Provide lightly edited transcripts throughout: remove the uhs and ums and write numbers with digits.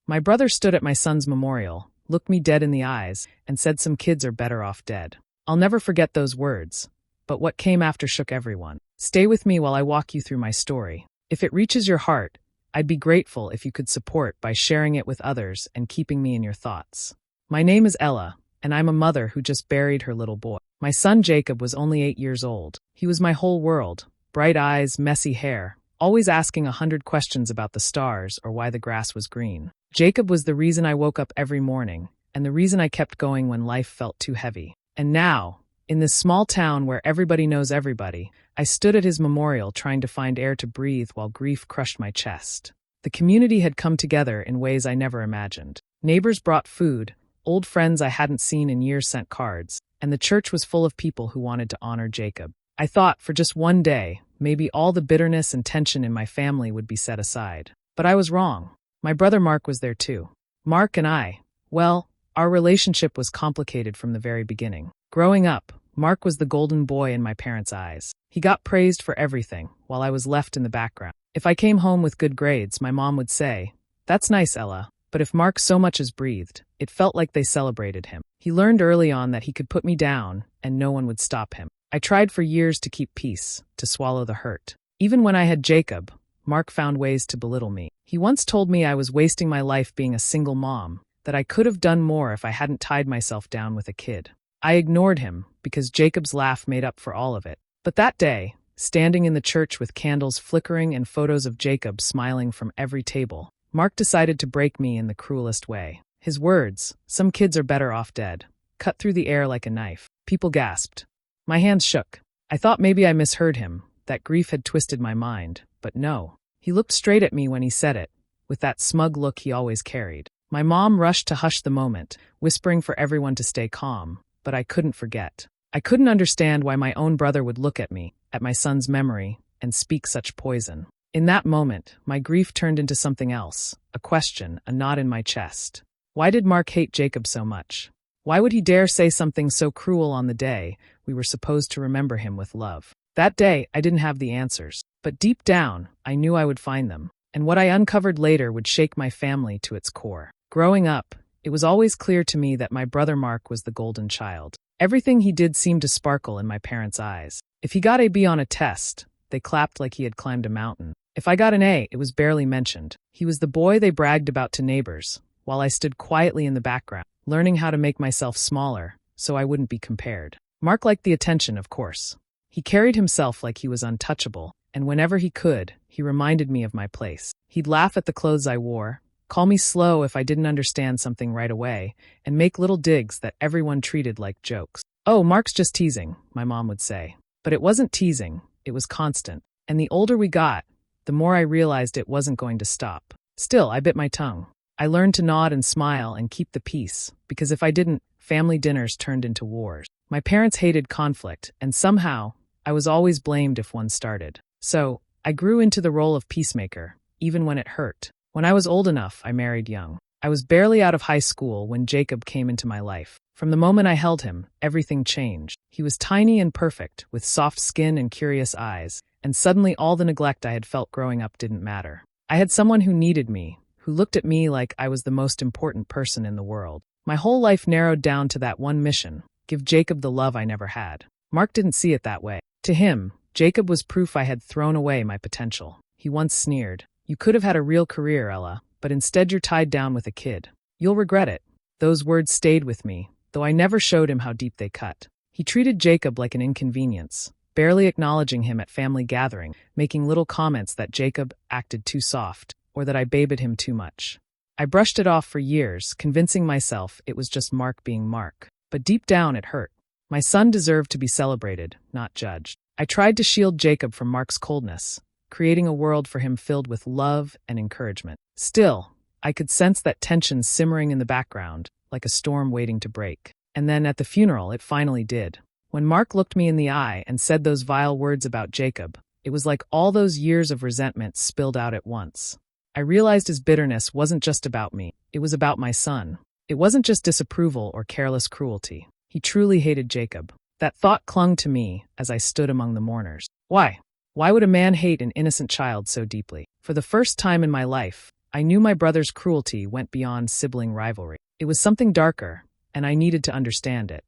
My brother stood at my son's memorial, looked me dead in the eyes, and said some kids are better off dead. I'll never forget those words, but what came after shook everyone. Stay with me while I walk you through my story. If it reaches your heart, I'd be grateful if you could support by sharing it with others and keeping me in your thoughts. My name is Ella, and I'm a mother who just buried her little boy. My son Jacob was only 8 years old. He was my whole world. Bright eyes, messy hair, always asking 100 questions about the stars or why the grass was green. Jacob was the reason I woke up every morning, and the reason I kept going when life felt too heavy. And now, in this small town where everybody knows everybody, I stood at his memorial trying to find air to breathe while grief crushed my chest. The community had come together in ways I never imagined. Neighbors brought food, old friends I hadn't seen in years sent cards, and the church was full of people who wanted to honor Jacob. I thought, for just one day, maybe all the bitterness and tension in my family would be set aside. But I was wrong. My brother Mark was there too. Mark and I, well, our relationship was complicated from the very beginning. Growing up, Mark was the golden boy in my parents' eyes. He got praised for everything, while I was left in the background. If I came home with good grades, my mom would say, "That's nice, Ella." But if Mark so much as breathed, it felt like they celebrated him. He learned early on that he could put me down, and no one would stop him. I tried for years to keep peace, to swallow the hurt. Even when I had Jacob, Mark found ways to belittle me. He once told me I was wasting my life being a single mom, that I could have done more if I hadn't tied myself down with a kid. I ignored him, because Jacob's laugh made up for all of it. But that day, standing in the church with candles flickering and photos of Jacob smiling from every table, Mark decided to break me in the cruelest way. His words, "Some kids are better off dead," cut through the air like a knife. People gasped. My hands shook. I thought maybe I misheard him, that grief had twisted my mind, but no. He looked straight at me when he said it, with that smug look he always carried. My mom rushed to hush the moment, whispering for everyone to stay calm, but I couldn't forget. I couldn't understand why my own brother would look at me, at my son's memory, and speak such poison. In that moment, my grief turned into something else, a question, a knot in my chest. Why did Mark hate Jacob so much? Why would he dare say something so cruel on the day we were supposed to remember him with love? That day, I didn't have the answers, but deep down, I knew I would find them, and what I uncovered later would shake my family to its core. Growing up, it was always clear to me that my brother Mark was the golden child. Everything he did seemed to sparkle in my parents' eyes. If he got a B on a test, they clapped like he had climbed a mountain. If I got an A, it was barely mentioned. He was the boy they bragged about to neighbors, while I stood quietly in the background, learning how to make myself smaller, so I wouldn't be compared. Mark liked the attention, of course. He carried himself like he was untouchable, and whenever he could, he reminded me of my place. He'd laugh at the clothes I wore, call me slow if I didn't understand something right away, and make little digs that everyone treated like jokes. "Oh, Mark's just teasing," my mom would say. But it wasn't teasing, it was constant. And the older we got, the more I realized it wasn't going to stop. Still, I bit my tongue. I learned to nod and smile and keep the peace, because if I didn't, family dinners turned into wars. My parents hated conflict, and somehow, I was always blamed if one started. So, I grew into the role of peacemaker, even when it hurt. When I was old enough, I married young. I was barely out of high school when Jacob came into my life. From the moment I held him, everything changed. He was tiny and perfect, with soft skin and curious eyes, and suddenly all the neglect I had felt growing up didn't matter. I had someone who needed me, who looked at me like I was the most important person in the world. My whole life narrowed down to that one mission: give Jacob the love I never had. Mark didn't see it that way. To him, Jacob was proof I had thrown away my potential. He once sneered, "You could have had a real career, Ella, but instead you're tied down with a kid. You'll regret it." Those words stayed with me, though I never showed him how deep they cut. He treated Jacob like an inconvenience, barely acknowledging him at family gathering, making little comments that Jacob acted too soft, or that I babied him too much. I brushed it off for years, convincing myself it was just Mark being Mark. But deep down it hurt. My son deserved to be celebrated, not judged. I tried to shield Jacob from Mark's coldness, creating a world for him filled with love and encouragement. Still, I could sense that tension simmering in the background, like a storm waiting to break. And then at the funeral, it finally did. When Mark looked me in the eye and said those vile words about Jacob, it was like all those years of resentment spilled out at once. I realized his bitterness wasn't just about me, it was about my son. It wasn't just disapproval or careless cruelty. He truly hated Jacob. That thought clung to me as I stood among the mourners. Why? Why would a man hate an innocent child so deeply? For the first time in my life, I knew my brother's cruelty went beyond sibling rivalry. It was something darker, and I needed to understand it.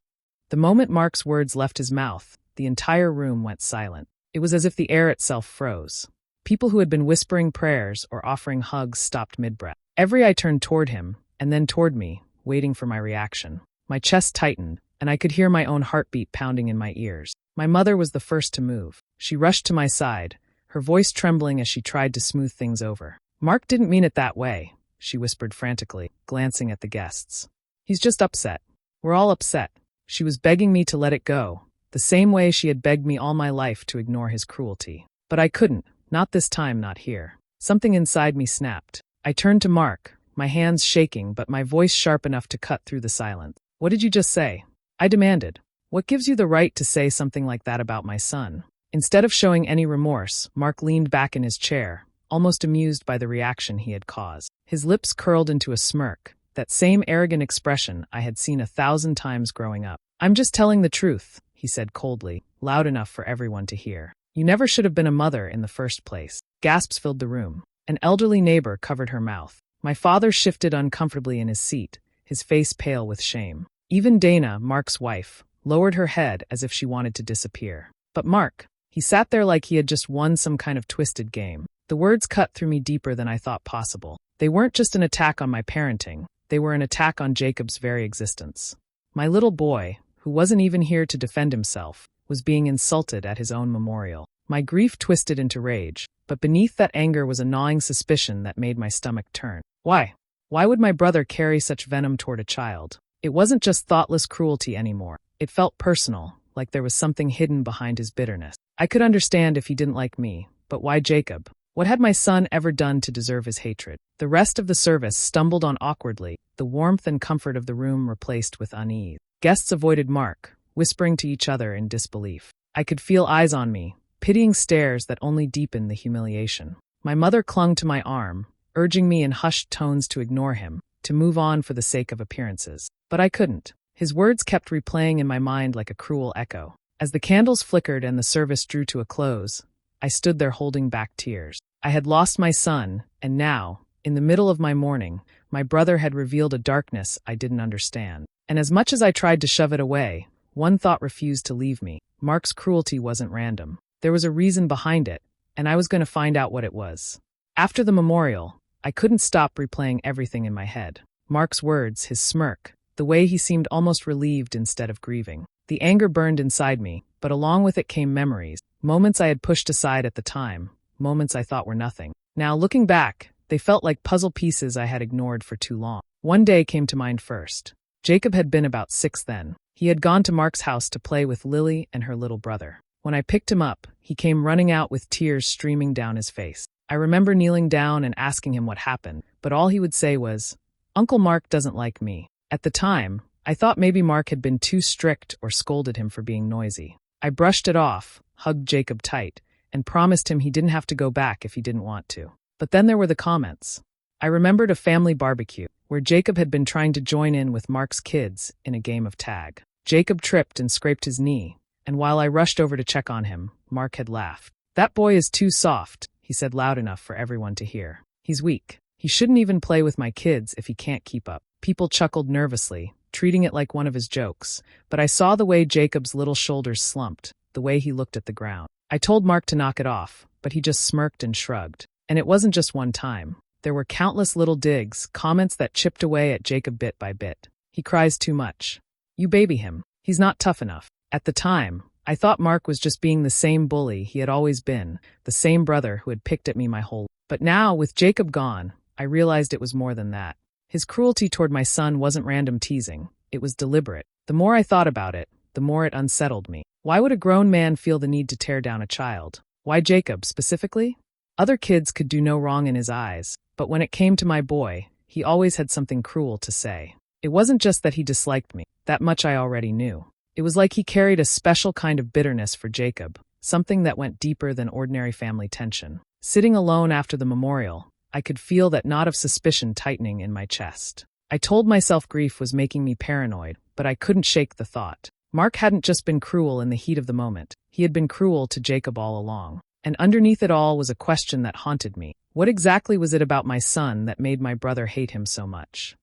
The moment Mark's words left his mouth, the entire room went silent. It was as if the air itself froze. People who had been whispering prayers or offering hugs stopped mid-breath. Every eye turned toward him, and then toward me, waiting for my reaction. My chest tightened, and I could hear my own heartbeat pounding in my ears. My mother was the first to move. She rushed to my side, her voice trembling as she tried to smooth things over. "Mark didn't mean it that way," she whispered frantically, glancing at the guests. "He's just upset. We're all upset." She was begging me to let it go, the same way she had begged me all my life to ignore his cruelty. But I couldn't, not this time, not here. Something inside me snapped. I turned to Mark, my hands shaking but my voice sharp enough to cut through the silence. "What did you just say?" I demanded. "What gives you the right to say something like that about my son?" Instead of showing any remorse, Mark leaned back in his chair, almost amused by the reaction he had caused. His lips curled into a smirk, that same arrogant expression I had seen 1,000 times growing up. "I'm just telling the truth," he said coldly, loud enough for everyone to hear. "You never should have been a mother in the first place." Gasps filled the room. An elderly neighbor covered her mouth. My father shifted uncomfortably in his seat, his face pale with shame. Even Dana, Mark's wife, lowered her head as if she wanted to disappear. But Mark, he sat there like he had just won some kind of twisted game. The words cut through me deeper than I thought possible. They weren't just an attack on my parenting, they were an attack on Jacob's very existence. My little boy, who wasn't even here to defend himself, was being insulted at his own memorial. My grief twisted into rage, but beneath that anger was a gnawing suspicion that made my stomach turn. Why? Why would my brother carry such venom toward a child? It wasn't just thoughtless cruelty anymore. It felt personal, like there was something hidden behind his bitterness. I could understand if he didn't like me, but why Jacob? What had my son ever done to deserve his hatred? The rest of the service stumbled on awkwardly, the warmth and comfort of the room replaced with unease. Guests avoided Mark, whispering to each other in disbelief. I could feel eyes on me, pitying stares that only deepened the humiliation. My mother clung to my arm, urging me in hushed tones to ignore him, to move on for the sake of appearances. But I couldn't. His words kept replaying in my mind like a cruel echo. As the candles flickered and the service drew to a close, I stood there holding back tears. I had lost my son, and now, in the middle of my mourning, my brother had revealed a darkness I didn't understand. And as much as I tried to shove it away, one thought refused to leave me. Mark's cruelty wasn't random. There was a reason behind it, and I was going to find out what it was. After the memorial, I couldn't stop replaying everything in my head. Mark's words, his smirk, the way he seemed almost relieved instead of grieving. The anger burned inside me, but along with it came memories, moments I had pushed aside at the time, moments I thought were nothing. Now, looking back, they felt like puzzle pieces I had ignored for too long. One day came to mind first. Jacob had been about 6 then. He had gone to Mark's house to play with Lily and her little brother. When I picked him up, he came running out with tears streaming down his face. I remember kneeling down and asking him what happened, but all he would say was, "Uncle Mark doesn't like me." At the time, I thought maybe Mark had been too strict or scolded him for being noisy. I brushed it off, hugged Jacob tight, and promised him he didn't have to go back if he didn't want to. But then there were the comments. I remembered a family barbecue, where Jacob had been trying to join in with Mark's kids in a game of tag. Jacob tripped and scraped his knee, and while I rushed over to check on him, Mark had laughed. "That boy is too soft," he said loud enough for everyone to hear. "He's weak. He shouldn't even play with my kids if he can't keep up." People chuckled nervously, treating it like one of his jokes, but I saw the way Jacob's little shoulders slumped, the way he looked at the ground. I told Mark to knock it off, but he just smirked and shrugged. And it wasn't just one time. There were countless little digs, comments that chipped away at Jacob bit by bit. "He cries too much. You baby him. He's not tough enough." At the time, I thought Mark was just being the same bully he had always been, the same brother who had picked at me my whole life. But now, with Jacob gone, I realized it was more than that. His cruelty toward my son wasn't random teasing. It was deliberate. The more I thought about it, the more it unsettled me. Why would a grown man feel the need to tear down a child? Why Jacob, specifically? Other kids could do no wrong in his eyes, but when it came to my boy, he always had something cruel to say. It wasn't just that he disliked me. That much I already knew. It was like he carried a special kind of bitterness for Jacob, something that went deeper than ordinary family tension. Sitting alone after the memorial, I could feel that knot of suspicion tightening in my chest. I told myself grief was making me paranoid, but I couldn't shake the thought. Mark hadn't just been cruel in the heat of the moment. He had been cruel to Jacob all along. And underneath it all was a question that haunted me. What exactly was it about my son that made my brother hate him so much?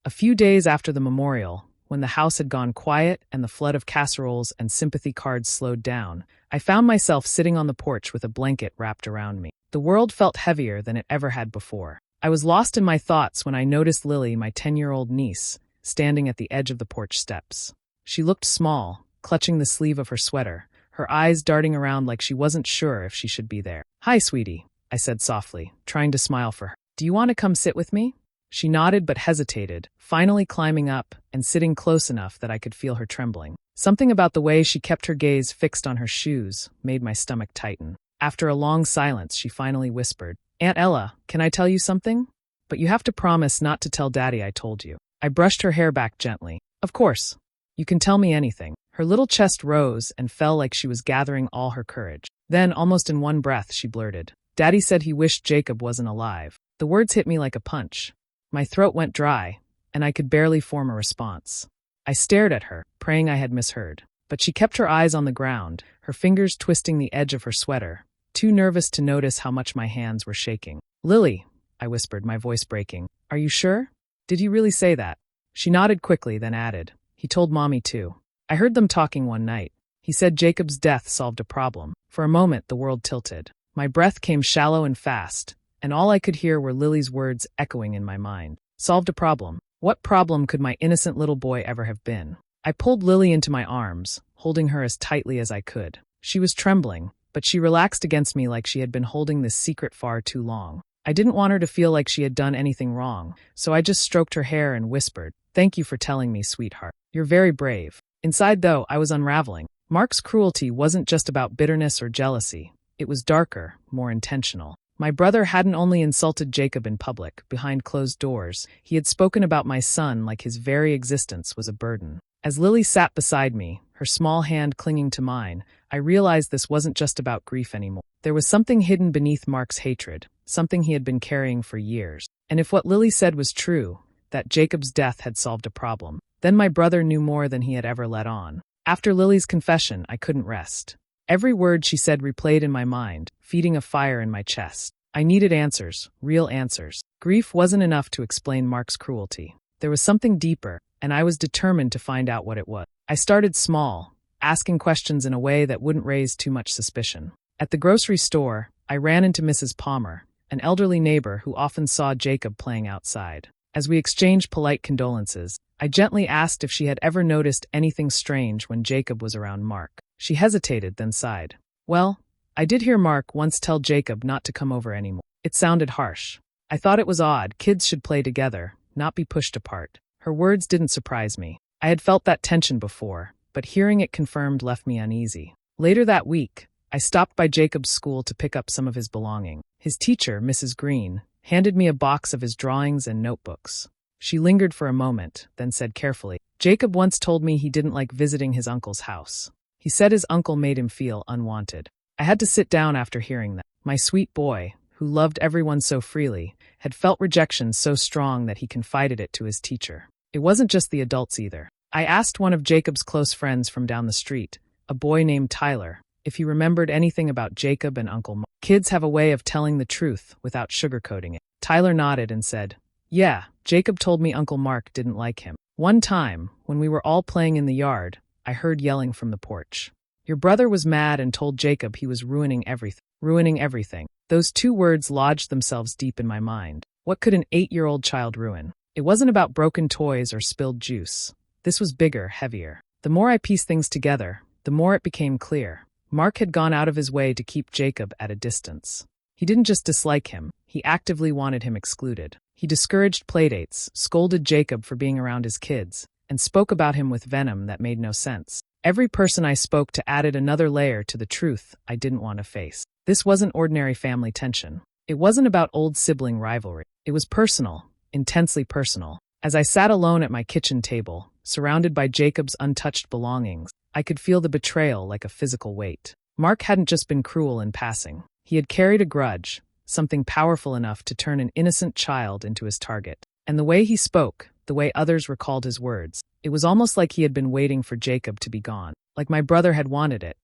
A few days after the memorial, when the house had gone quiet and the flood of casseroles and sympathy cards slowed down, I found myself sitting on the porch with a blanket wrapped around me. The world felt heavier than it ever had before. I was lost in my thoughts when I noticed Lily, my 10-year-old niece, standing at the edge of the porch steps. She looked small, clutching the sleeve of her sweater, her eyes darting around like she wasn't sure if she should be there. "Hi, sweetie," I said softly, trying to smile for her. "Do you want to come sit with me?" She nodded but hesitated, finally climbing up and sitting close enough that I could feel her trembling. Something about the way she kept her gaze fixed on her shoes made my stomach tighten. After a long silence, she finally whispered, "Aunt Ella, can I tell you something? But you have to promise not to tell Daddy I told you." I brushed her hair back gently. "Of course. You can tell me anything." Her little chest rose and fell like she was gathering all her courage. Then, almost in one breath, she blurted, "Daddy said he wished Jacob wasn't alive." The words hit me like a punch. My throat went dry, and I could barely form a response. I stared at her, praying I had misheard. But she kept her eyes on the ground, her fingers twisting the edge of her sweater, too nervous to notice how much my hands were shaking. "Lily," I whispered, my voice breaking, "are you sure? Did he really say that?" She nodded quickly, then added, "He told Mommy too. I heard them talking one night. He said Jacob's death solved a problem." For a moment, the world tilted. My breath came shallow and fast, and all I could hear were Lily's words echoing in my mind. Solved a problem. What problem could my innocent little boy ever have been? I pulled Lily into my arms, holding her as tightly as I could. She was trembling, but she relaxed against me like she had been holding this secret far too long. I didn't want her to feel like she had done anything wrong, so I just stroked her hair and whispered, "Thank you for telling me, sweetheart. You're very brave." Inside, though, I was unraveling. Mark's cruelty wasn't just about bitterness or jealousy. It was darker, more intentional. My brother hadn't only insulted Jacob in public, behind closed doors, he had spoken about my son like his very existence was a burden. As Lily sat beside me, her small hand clinging to mine, I realized this wasn't just about grief anymore. There was something hidden beneath Mark's hatred, something he had been carrying for years. And if what Lily said was true, that Jacob's death had solved a problem, then my brother knew more than he had ever let on. After Lily's confession, I couldn't rest. Every word she said replayed in my mind, feeding a fire in my chest. I needed answers, real answers. Grief wasn't enough to explain Mark's cruelty. There was something deeper, and I was determined to find out what it was. I started small, asking questions in a way that wouldn't raise too much suspicion. At the grocery store, I ran into Mrs. Palmer, an elderly neighbor who often saw Jacob playing outside. As we exchanged polite condolences, I gently asked if she had ever noticed anything strange when Jacob was around Mark. She hesitated, then sighed. "Well, I did hear Mark once tell Jacob not to come over anymore." It sounded harsh. I thought it was odd. Kids should play together, not be pushed apart. Her words didn't surprise me. I had felt that tension before, but hearing it confirmed left me uneasy. Later that week, I stopped by Jacob's school to pick up some of his belongings. His teacher, Mrs. Green, handed me a box of his drawings and notebooks. She lingered for a moment, then said carefully, "Jacob once told me he didn't like visiting his uncle's house. He said his uncle made him feel unwanted." I had to sit down after hearing that. My sweet boy, who loved everyone so freely, had felt rejection so strong that he confided it to his teacher. It wasn't just the adults either. I asked one of Jacob's close friends from down the street, a boy named Tyler, if he remembered anything about Jacob and Uncle Mark. Kids have a way of telling the truth without sugarcoating it. Tyler nodded and said, "Yeah, Jacob told me Uncle Mark didn't like him. One time, when we were all playing in the yard, I heard yelling from the porch. Your brother was mad and told Jacob he was ruining everything. Ruining everything." Those two words lodged themselves deep in my mind. What could an 8-year-old child ruin? It wasn't about broken toys or spilled juice. This was bigger, heavier. The more I pieced things together, the more it became clear. Mark had gone out of his way to keep Jacob at a distance. He didn't just dislike him, he actively wanted him excluded. He discouraged playdates, scolded Jacob for being around his kids, and spoke about him with venom that made no sense. Every person I spoke to added another layer to the truth I didn't want to face. This wasn't ordinary family tension. It wasn't about old sibling rivalry. It was personal, intensely personal. As I sat alone at my kitchen table, surrounded by Jacob's untouched belongings, I could feel the betrayal like a physical weight. Mark hadn't just been cruel in passing. He had carried a grudge, something powerful enough to turn an innocent child into his target. And the way he spoke, the way others recalled his words, it was almost like he had been waiting for Jacob to be gone, like my brother had wanted it.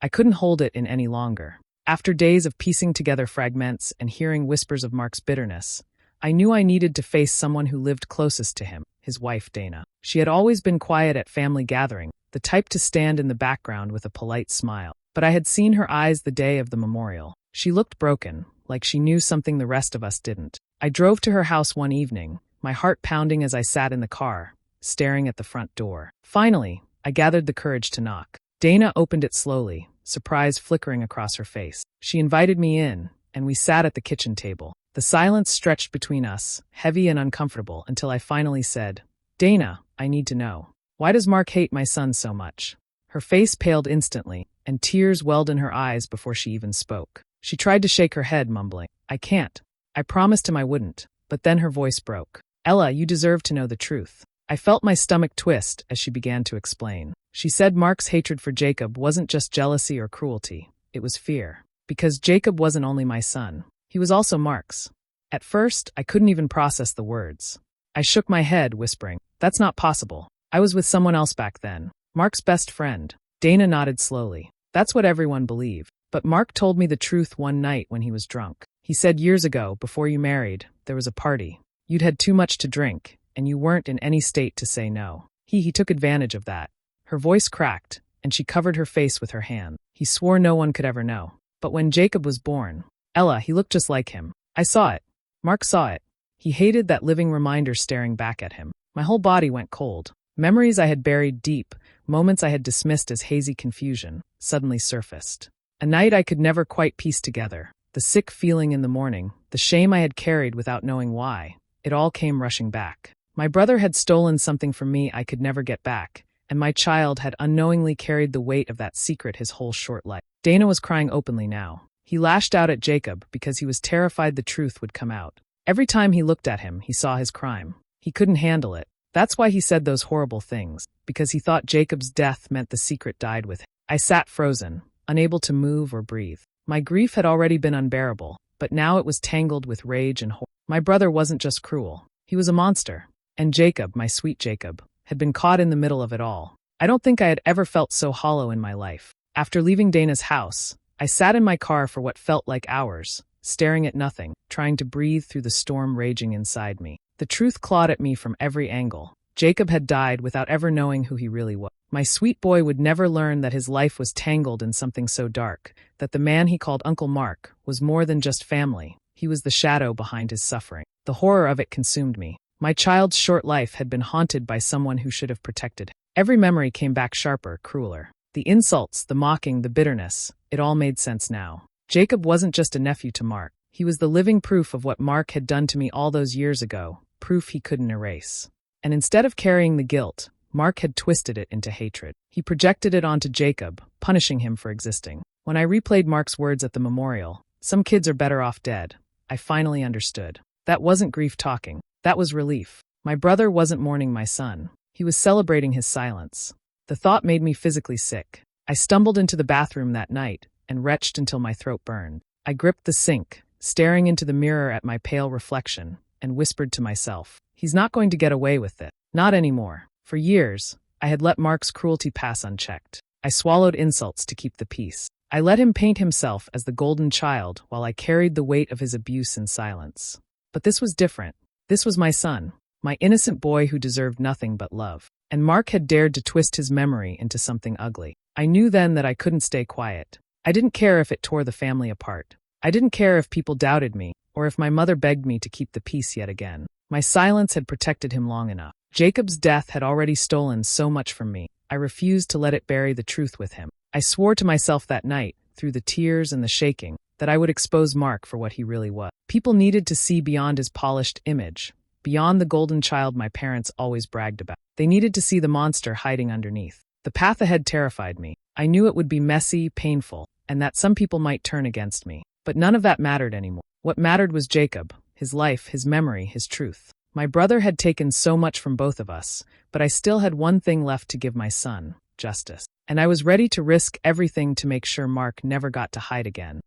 I couldn't hold it in any longer. After days of piecing together fragments and hearing whispers of Mark's bitterness, I knew I needed to face someone who lived closest to him, his wife Dana. She had always been quiet at family gatherings, the type to stand in the background with a polite smile. But I had seen her eyes the day of the memorial. She looked broken, like she knew something the rest of us didn't. I drove to her house one evening, my heart pounding as I sat in the car, staring at the front door. Finally, I gathered the courage to knock. Dana opened it slowly, surprise flickering across her face. She invited me in, and we sat at the kitchen table. The silence stretched between us, heavy and uncomfortable, until I finally said, "Dana, I need to know. Why does Mark hate my son so much?" Her face paled instantly, and tears welled in her eyes before she even spoke. She tried to shake her head, mumbling, "I can't. I promised him I wouldn't." But then her voice broke. "Ella, you deserve to know the truth." I felt my stomach twist as she began to explain. She said Mark's hatred for Jacob wasn't just jealousy or cruelty, it was fear. Because Jacob wasn't only my son, he was also Mark's. At first, I couldn't even process the words. I shook my head, whispering, "That's not possible. I was with someone else back then. Mark's best friend." Dana nodded slowly. "That's what everyone believed. But Mark told me the truth one night when he was drunk. He said years ago, before you married, there was a party. You'd had too much to drink, and you weren't in any state to say no. He took advantage of that." Her voice cracked, and she covered her face with her hand. "He swore no one could ever know. But when Jacob was born, Ella, he looked just like him. I saw it. Mark saw it. He hated that living reminder staring back at him. My whole body went cold. Memories I had buried deep, moments I had dismissed as hazy confusion, suddenly surfaced. A night I could never quite piece together. The sick feeling in the morning, the shame I had carried without knowing why, it all came rushing back. My brother had stolen something from me I could never get back, and my child had unknowingly carried the weight of that secret his whole short life. Dana was crying openly now. He lashed out at Jacob because he was terrified the truth would come out. Every time he looked at him, he saw his crime. He couldn't handle it. That's why he said those horrible things, because he thought Jacob's death meant the secret died with him. I sat frozen, unable to move or breathe. My grief had already been unbearable, but now it was tangled with rage and horror. My brother wasn't just cruel. He was a monster. And Jacob, my sweet Jacob, had been caught in the middle of it all. I don't think I had ever felt so hollow in my life. After leaving Dana's house, I sat in my car for what felt like hours, staring at nothing, trying to breathe through the storm raging inside me. The truth clawed at me from every angle. Jacob had died without ever knowing who he really was. My sweet boy would never learn that his life was tangled in something so dark, that the man he called Uncle Mark was more than just family. He was the shadow behind his suffering. The horror of it consumed me. My child's short life had been haunted by someone who should have protected him. Every memory came back sharper, crueler. The insults, the mocking, the bitterness, it all made sense now. Jacob wasn't just a nephew to Mark. He was the living proof of what Mark had done to me all those years ago, proof he couldn't erase. And instead of carrying the guilt, Mark had twisted it into hatred. He projected it onto Jacob, punishing him for existing. When I replayed Mark's words at the memorial, "Some kids are better off dead," I finally understood. That wasn't grief talking. That was relief. My brother wasn't mourning my son. He was celebrating his silence. The thought made me physically sick. I stumbled into the bathroom that night and retched until my throat burned. I gripped the sink, staring into the mirror at my pale reflection, and whispered to myself, "He's not going to get away with it. Not anymore." For years, I had let Mark's cruelty pass unchecked. I swallowed insults to keep the peace. I let him paint himself as the golden child while I carried the weight of his abuse in silence. But this was different. This was my son, my innocent boy who deserved nothing but love. And Mark had dared to twist his memory into something ugly. I knew then that I couldn't stay quiet. I didn't care if it tore the family apart. I didn't care if people doubted me, or if my mother begged me to keep the peace yet again. My silence had protected him long enough. Jacob's death had already stolen so much from me. I refused to let it bury the truth with him. I swore to myself that night, through the tears and the shaking, that I would expose Mark for what he really was. People needed to see beyond his polished image, beyond the golden child my parents always bragged about. They needed to see the monster hiding underneath. The path ahead terrified me. I knew it would be messy, painful, and that some people might turn against me. But none of that mattered anymore. What mattered was Jacob, his life, his memory, his truth. My brother had taken so much from both of us, but I still had one thing left to give my son: justice. And I was ready to risk everything to make sure Mark never got to hide again.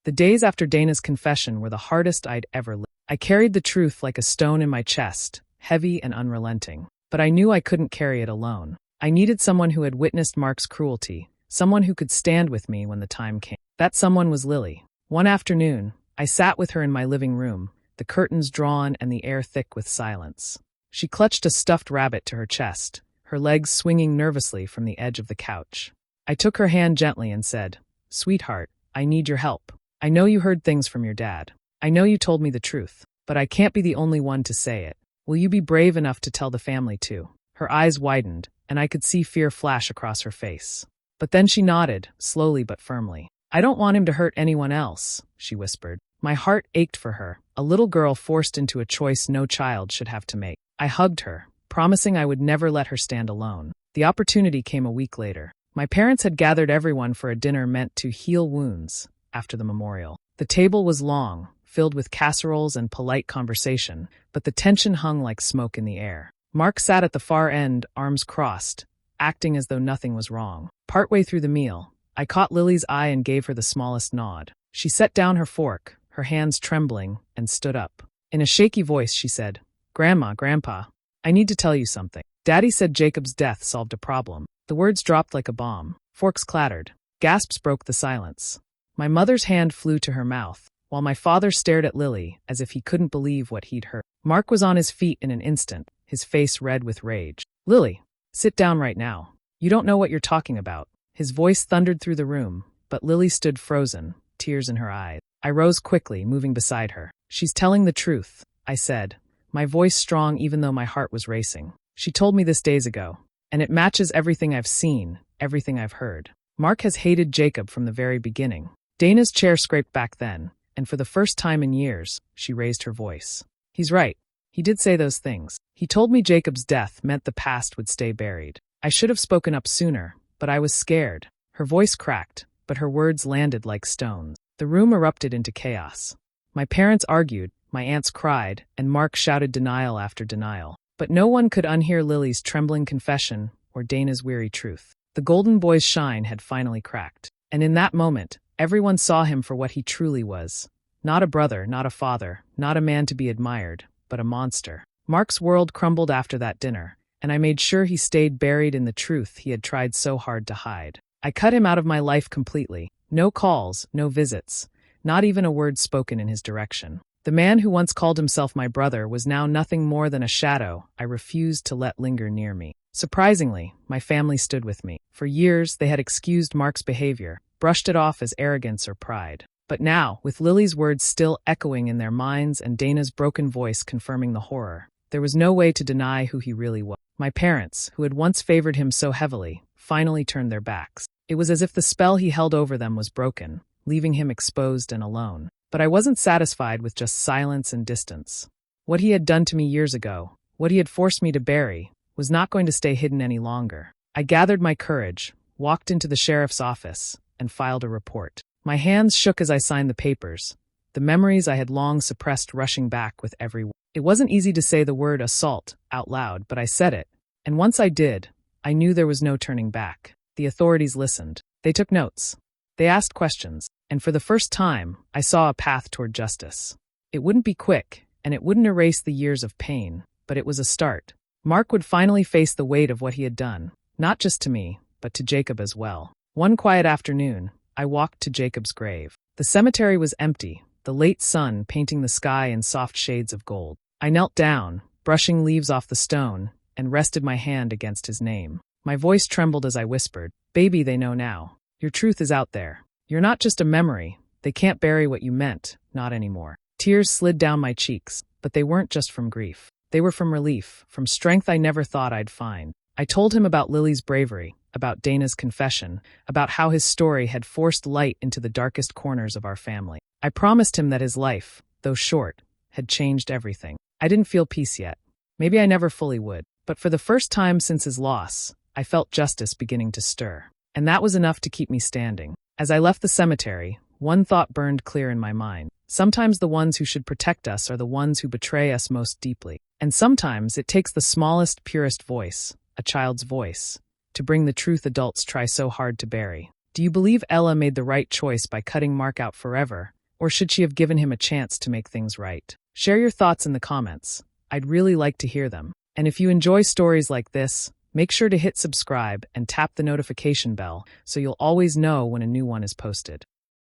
The days after Dana's confession were the hardest I'd ever lived. I carried the truth like a stone in my chest, heavy and unrelenting. But I knew I couldn't carry it alone. I needed someone who had witnessed Mark's cruelty, someone who could stand with me when the time came. That someone was Lily. One afternoon, I sat with her in my living room, the curtains drawn and the air thick with silence. She clutched a stuffed rabbit to her chest, her legs swinging nervously from the edge of the couch. I took her hand gently and said, "Sweetheart, I need your help. I know you heard things from your dad. I know you told me the truth, but I can't be the only one to say it. Will you be brave enough to tell the family too?" Her eyes widened, and I could see fear flash across her face. But then she nodded, slowly but firmly. "I don't want him to hurt anyone else," she whispered. My heart ached for her, a little girl forced into a choice no child should have to make. I hugged her, promising I would never let her stand alone. The opportunity came a week later. My parents had gathered everyone for a dinner meant to heal wounds after the memorial. The table was long, filled with casseroles and polite conversation, but the tension hung like smoke in the air. Mark sat at the far end, arms crossed, acting as though nothing was wrong. Partway through the meal, I caught Lily's eye and gave her the smallest nod. She set down her fork, her hands trembling, and stood up. In a shaky voice, she said, "Grandma, Grandpa, I need to tell you something. Daddy said Jacob's death solved a problem." The words dropped like a bomb. Forks clattered. Gasps broke the silence. My mother's hand flew to her mouth, while my father stared at Lily as if he couldn't believe what he'd heard. Mark was on his feet in an instant, his face red with rage. "Lily, sit down right now. You don't know what you're talking about." His voice thundered through the room, but Lily stood frozen, tears in her eyes. I rose quickly, moving beside her. "She's telling the truth," I said, my voice strong even though my heart was racing. "She told me this days ago, and it matches everything I've seen, everything I've heard. Mark has hated Jacob from the very beginning." Dana's chair scraped back then, and for the first time in years, she raised her voice. "He's right. He did say those things. He told me Jacob's death meant the past would stay buried. I should have spoken up sooner, but I was scared." Her voice cracked, but her words landed like stones. The room erupted into chaos. My parents argued, my aunts cried, and Mark shouted denial after denial. But no one could unhear Lily's trembling confession or Dana's weary truth. The golden boy's shine had finally cracked. And in that moment, everyone saw him for what he truly was. Not a brother, not a father, not a man to be admired, but a monster. Mark's world crumbled after that dinner, and I made sure he stayed buried in the truth he had tried so hard to hide. I cut him out of my life completely. No calls, no visits, not even a word spoken in his direction. The man who once called himself my brother was now nothing more than a shadow I refused to let linger near me. Surprisingly, my family stood with me. For years, they had excused Mark's behavior, brushed it off as arrogance or pride. But now, with Lily's words still echoing in their minds and Dana's broken voice confirming the horror, there was no way to deny who he really was. My parents, who had once favored him so heavily, finally turned their backs. It was as if the spell he held over them was broken, leaving him exposed and alone. But I wasn't satisfied with just silence and distance. What he had done to me years ago, what he had forced me to bury, was not going to stay hidden any longer. I gathered my courage, walked into the sheriff's office, and filed a report. My hands shook as I signed the papers, the memories I had long suppressed rushing back with every word. It wasn't easy to say the word assault out loud, but I said it. And once I did, I knew there was no turning back. The authorities listened. They took notes. They asked questions. And for the first time, I saw a path toward justice. It wouldn't be quick, and it wouldn't erase the years of pain, but it was a start. Mark would finally face the weight of what he had done, not just to me, but to Jacob as well. One quiet afternoon, I walked to Jacob's grave. The cemetery was empty, the late sun painting the sky in soft shades of gold. I knelt down, brushing leaves off the stone, and rested my hand against his name. My voice trembled as I whispered, "Baby, they know now. Your truth is out there. You're not just a memory. They can't bury what you meant, not anymore." Tears slid down my cheeks, but they weren't just from grief. They were from relief, from strength I never thought I'd find. I told him about Lily's bravery, about Dana's confession, about how his story had forced light into the darkest corners of our family. I promised him that his life, though short, had changed everything. I didn't feel peace yet. Maybe I never fully would. But for the first time since his loss, I felt justice beginning to stir. And that was enough to keep me standing. As I left the cemetery, one thought burned clear in my mind. Sometimes the ones who should protect us are the ones who betray us most deeply. And sometimes it takes the smallest, purest voice, a child's voice, to bring the truth adults try so hard to bury. Do you believe Ella made the right choice by cutting Mark out forever, or should she have given him a chance to make things right? Share your thoughts in the comments. I'd really like to hear them. And if you enjoy stories like this, Make sure to hit subscribe and tap the notification bell so you'll always know when a new one is posted.